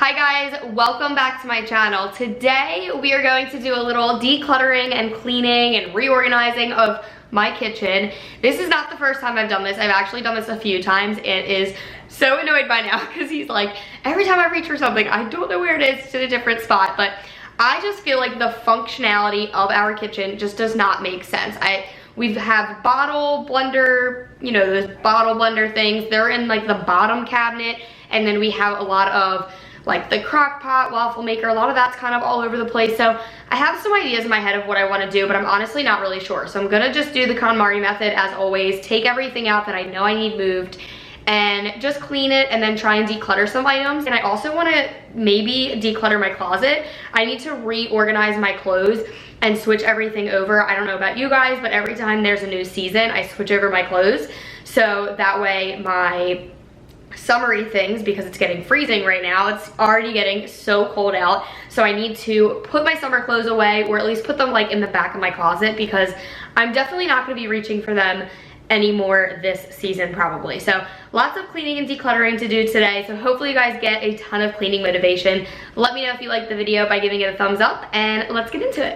Hi guys, welcome back to my channel. Today we are going to do a little decluttering and cleaning and reorganizing of my kitchen. This is not the first time I've done this. I've actually done this a few times. It is so annoyed by now because he's like, every time I reach for something, I don't know where it is. It's in a different spot, but I just feel like the functionality of our kitchen just does not make sense. We have bottle blender, you know, those bottle blender things. They're in like the bottom cabinet, and then we have a lot of like the crock pot, waffle maker, a lot of that's kind of all over the place. So I have some ideas in my head of what I want to do, but I'm honestly not really sure. So I'm gonna just do the KonMari method as always, take everything out that I know I need moved and just clean it and then try and declutter some items. And I also want to maybe declutter my closet. I need to reorganize my clothes and switch everything over. I don't know about you guys, but every time there's a new season, I switch over my clothes. So that way my summery things, because it's getting freezing right now, it's already getting so cold out, so I need to put my summer clothes away, or at least put them like in the back of my closet, because I'm definitely not going to be reaching for them anymore this season probably. So lots of cleaning and decluttering to do today, so hopefully you guys get a ton of cleaning motivation. Let me know if you liked the video by giving it a thumbs up, and let's get into it.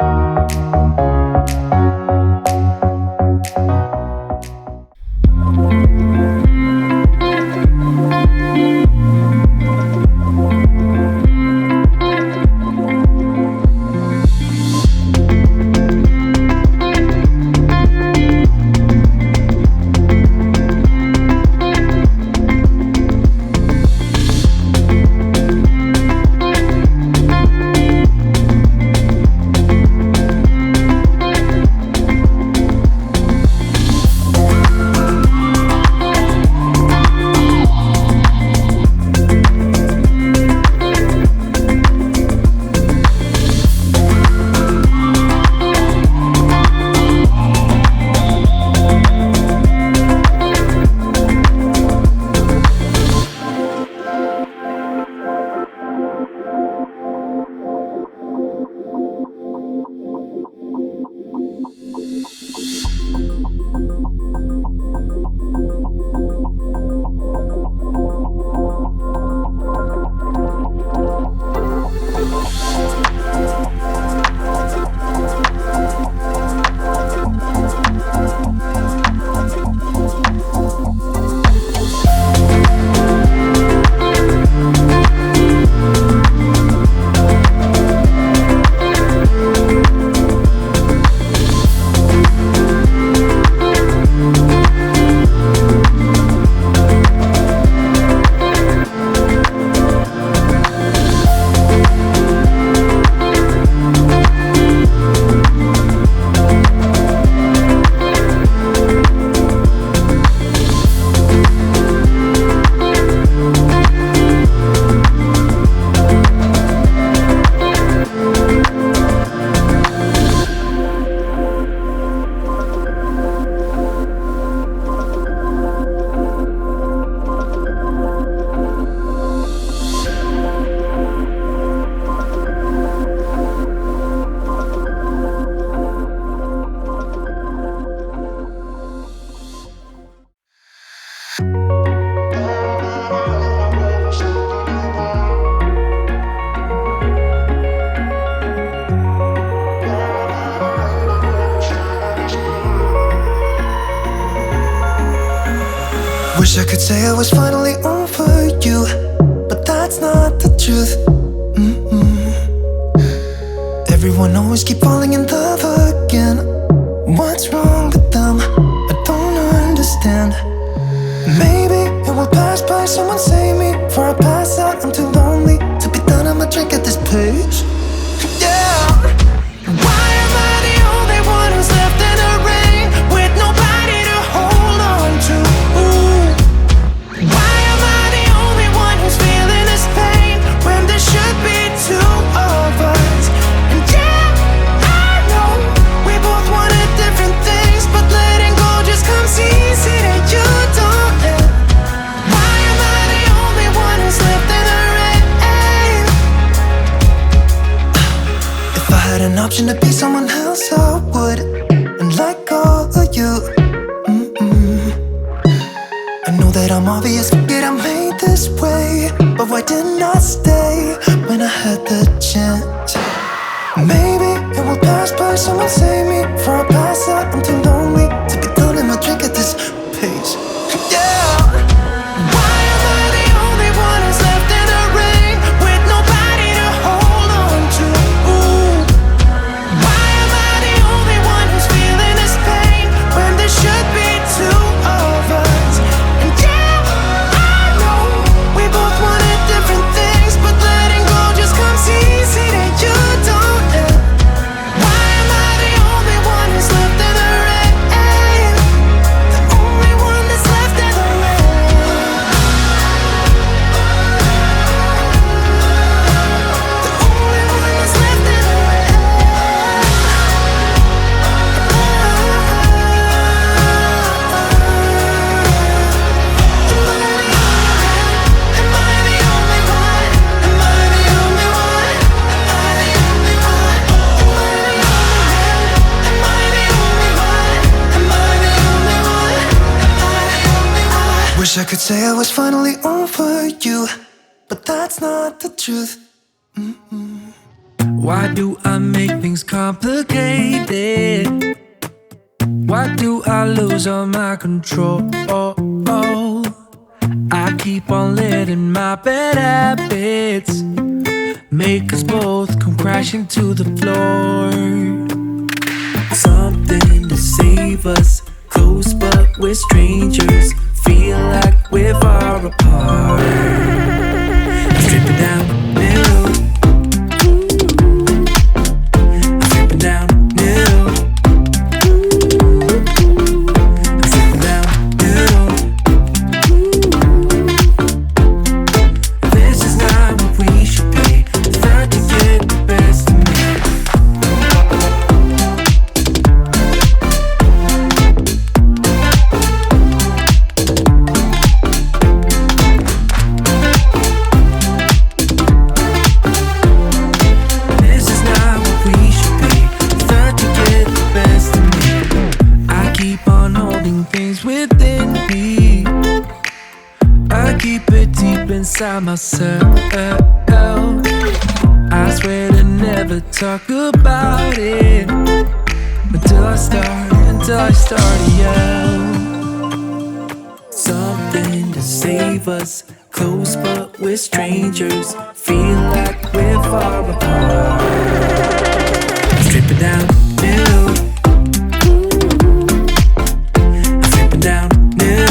Wish I could say I was finally over you, but that's not the truth. Everyone always keep falling in love again. What's wrong with them? I don't understand. Maybe it will pass by, someone save me before I pass out. I'm too lonely to be done, I'ma drink at this pace. Yeah. Why am I the only one who's left in the rain with nobody to hold on to? Why am I the only one who's feeling this pain when there should be two of us? And yeah, I know we both wanted different things, but letting go just comes easy to you, don't it? Why am I the only one who's left in the rain? If I had an option to be someone else, I would, and let go of you. I know that I'm obvious, forget I'm made this way, but why didn't I stay? could say I was finally over you, but that's not the truth. Why do I make things complicated? Why do I lose all my control? I keep on letting my bad habits make us both come crashing to the floor. Something to save us, close but we're strangers. Feel like we're far apart. I'm stripping down new. I'm stripping down new. I'm stripping down new. This is not what we should be. Start to get the best of me. Inside myself, I swear to never talk about it until I start to yell. Something to save us, close but we're strangers. Feel like we're far apart. I'm stripping down new. I'm stripping down new.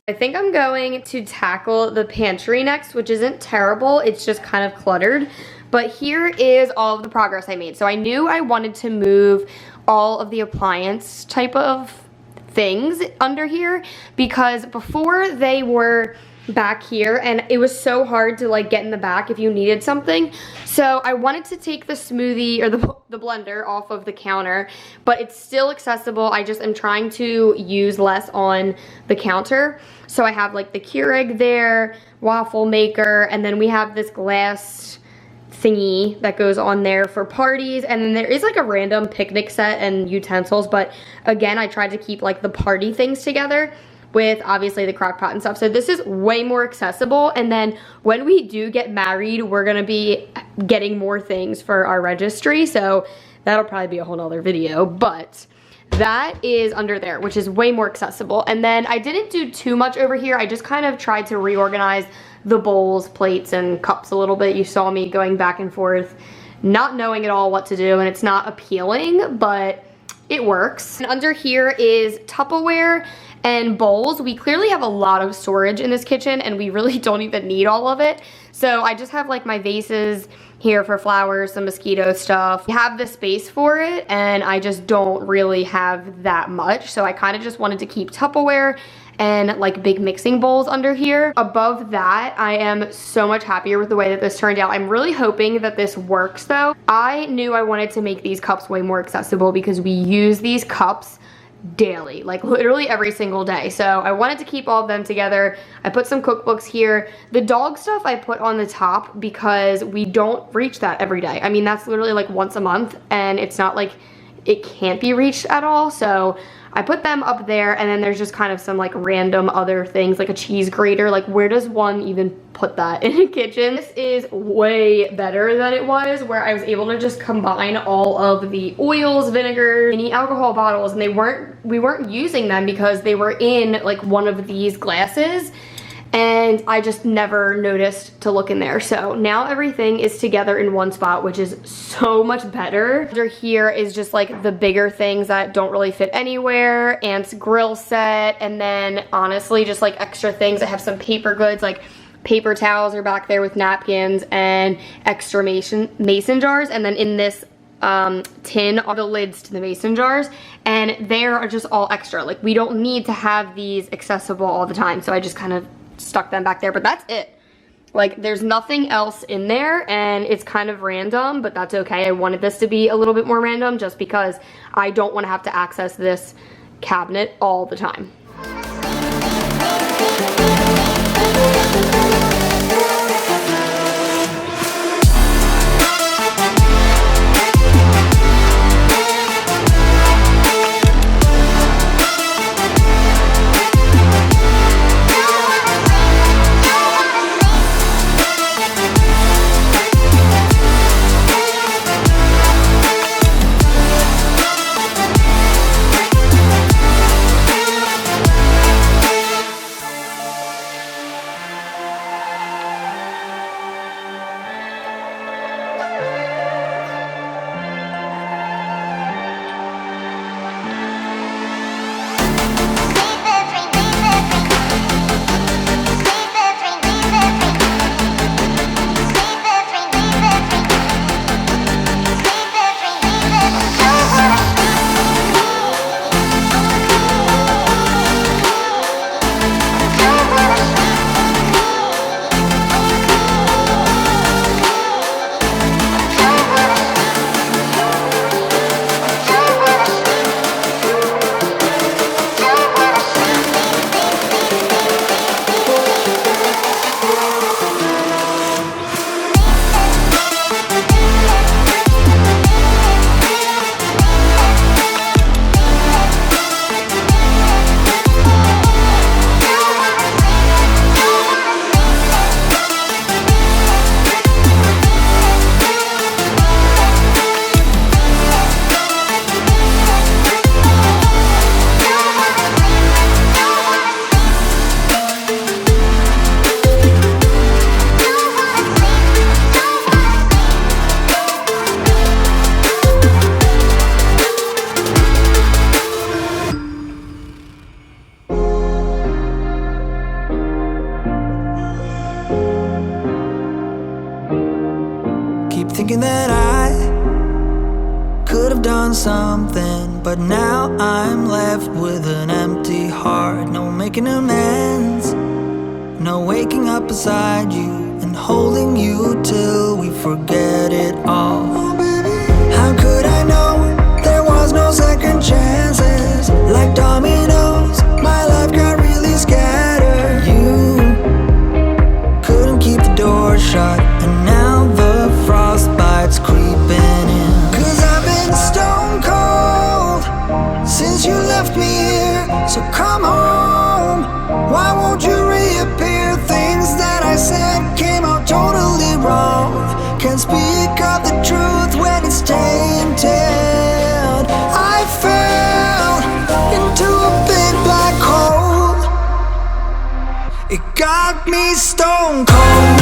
I think I'm going to tackle the pantry next, which isn't terrible. It's just kind of cluttered. But here is all of the progress I made. So I knew I wanted to move all of the appliance type of things under here because before they were back here and it was so hard to like get in the back if you needed something. So I wanted to take the smoothie or the blender off of the counter, but it's still accessible. I just am trying to use less on the counter. So I have like the Keurig there, waffle maker, and then we have this glass thingy that goes on there for parties, and then there is like a random picnic set and utensils, but again I tried to keep like the party things together with obviously the crock pot and stuff. So this is way more accessible, and then when we do get married we're gonna be getting more things for our registry, so that'll probably be a whole nother video, but that is under there, which is way more accessible. And then I didn't do too much over here. I just kind of tried to reorganize the bowls, plates, and cups a little bit. You saw me going back and forth not knowing at all what to do, and it's not appealing, but it works. And under here is Tupperware and bowls. We clearly have a lot of storage in this kitchen, and we really don't even need all of it. So I just have like my vases here for flowers, some mosquito stuff. We have the space for it, and I just don't really have that much. So I kind of just wanted to keep Tupperware and like big mixing bowls under here. Above that, I am so much happier with the way that this turned out. I'm really hoping that this works though. I knew I wanted to make these cups way more accessible because we use these cups daily, like literally every single day. So I wanted to keep all of them together. I put some cookbooks here. The dog stuff I put on the top because we don't reach that every day. I mean, that's literally like once a month, and it's not like it can't be reached at all. So I put them up there, and then there's just kind of some like random other things, like a cheese grater. Like, where does one even put that in a kitchen? This is way better than it was, where I was able to just combine all of the oils, vinegars, any alcohol bottles, and we weren't using them because they were in like one of these glasses, and I just never noticed to look in there. So now everything is together in one spot, which is so much better. Under here is just like the bigger things that don't really fit anywhere, Aunt's grill set, and then honestly just like extra things. I have some paper goods, like paper towels are back there with napkins and extra mason jars, and then in this tin are the lids to the mason jars, and they are just all extra. Like, we don't need to have these accessible all the time, so I just kind of stuck them back there, but that's it. Like, there's nothing else in there, and it's kind of random, but that's okay. I wanted this to be a little bit more random just because I don't want to have to access this cabinet all the time. Thinking that I could have done something, but now I'm left with an empty heart. No making amends, no waking up beside you and holding you till we forget it all. How could I know there was no second chances? Like dominoes, my life got really scattered. You couldn't keep the door shut, and now the frostbite's creeping in. 'Cause I've been stone cold since you left me here. So come home, why won't you reappear? Things that I said came out totally wrong. Can't speak of the truth when it's tainted. I fell into a big black hole. It got me stone cold.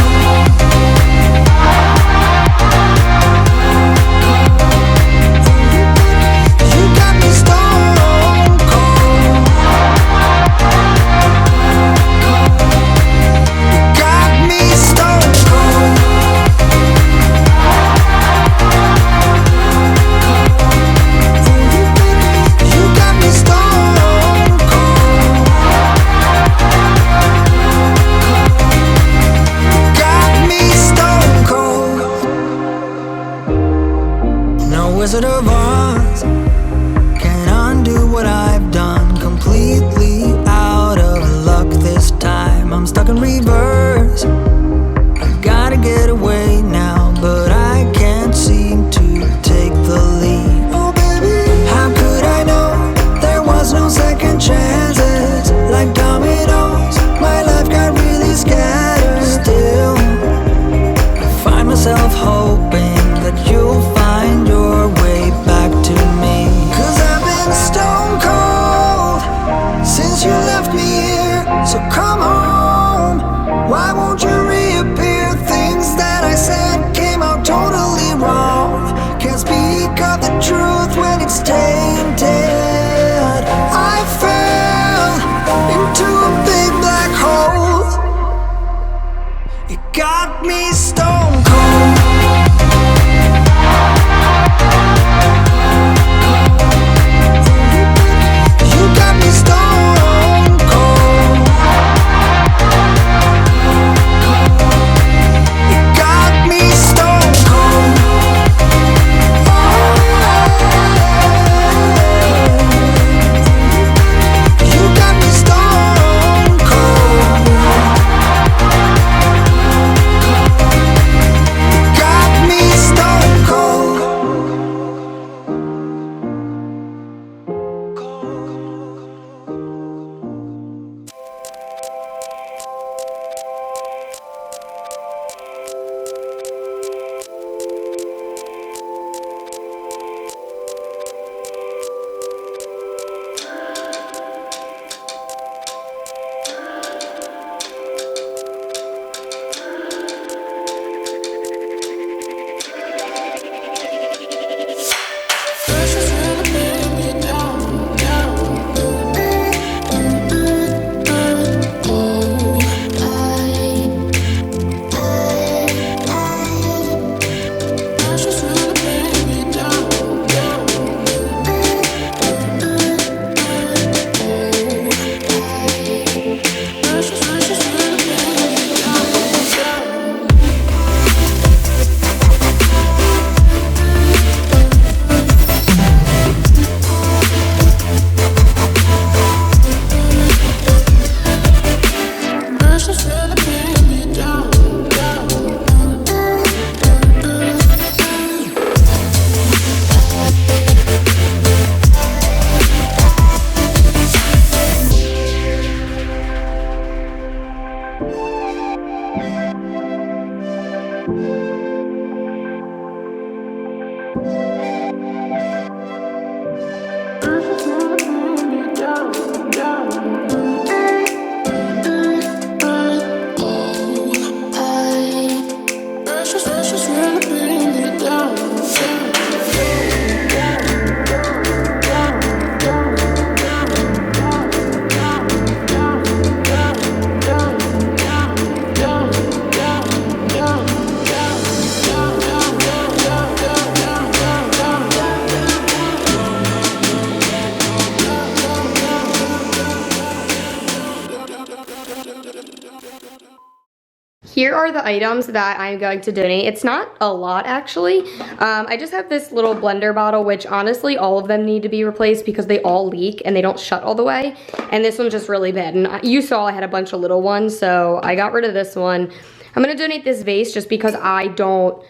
here are the items that I'm going to donate. It's not a lot actually. I just have this little blender bottle, which honestly all of them need to be replaced because they all leak and they don't shut all the way. And this one's just really bad. And you saw I had a bunch of little ones, so I got rid of this one. I'm gonna donate this vase just because I don't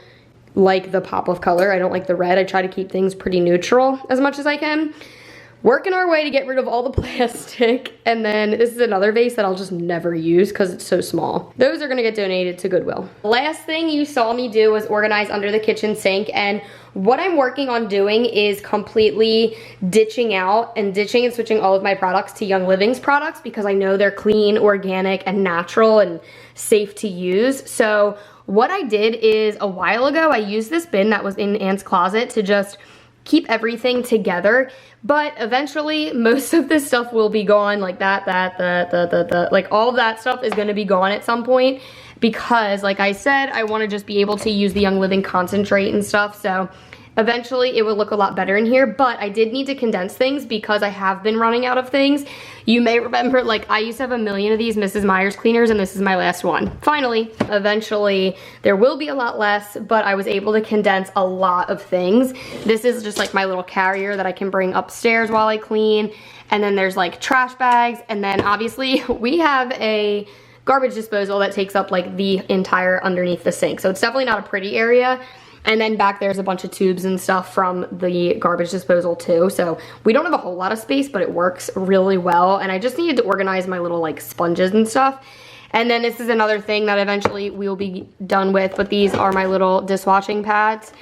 like the pop of color. I don't like the red. I try to keep things pretty neutral as much as I can. Working our way to get rid of all the plastic. And then this is another vase that I'll just never use because it's so small. Those are gonna get donated to Goodwill. Last thing you saw me do was organize under the kitchen sink, and what I'm working on doing is completely ditching and switching all of my products to Young Living's products because I know they're clean, organic, and natural and safe to use. So what I did is a while ago, I used this bin that was in Aunt's closet to just keep everything together, but eventually most of this stuff will be gone, like like all of that stuff is gonna be gone at some point because like I said, I wanna just be able to use the Young Living concentrate and stuff, so eventually it will look a lot better in here, but I did need to condense things because I have been running out of things. You may remember, like, I used to have a million of these Mrs. Meyer's cleaners and this is my last one. Finally, eventually, there will be a lot less, but I was able to condense a lot of things. This is just like my little carrier that I can bring upstairs while I clean. And then there's like trash bags. And then obviously we have a garbage disposal that takes up like the entire underneath the sink. So it's definitely not a pretty area. And then back there's a bunch of tubes and stuff from the garbage disposal too. So we don't have a whole lot of space, but it works really well. And I just needed to organize my little like sponges and stuff. And then this is another thing that eventually we will be done with, but these are my little dishwashing pads.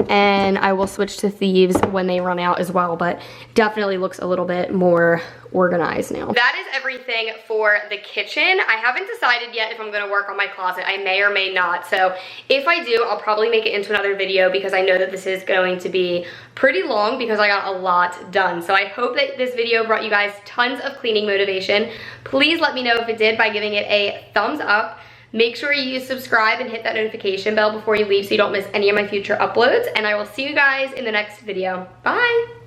And I will switch to thieves when they run out as well, but definitely looks a little bit more organized now. That is everything for the kitchen. I haven't decided yet if I'm gonna work on my closet. I may or may not. So if I do, I'll probably make it into another video because I know that this is going to be pretty long because I got a lot done. So I hope that this video brought you guys tons of cleaning motivation. Please let me know if it did by giving it a thumbs up. Make sure you subscribe and hit that notification bell before you leave so you don't miss any of my future uploads. And I will see you guys in the next video. Bye!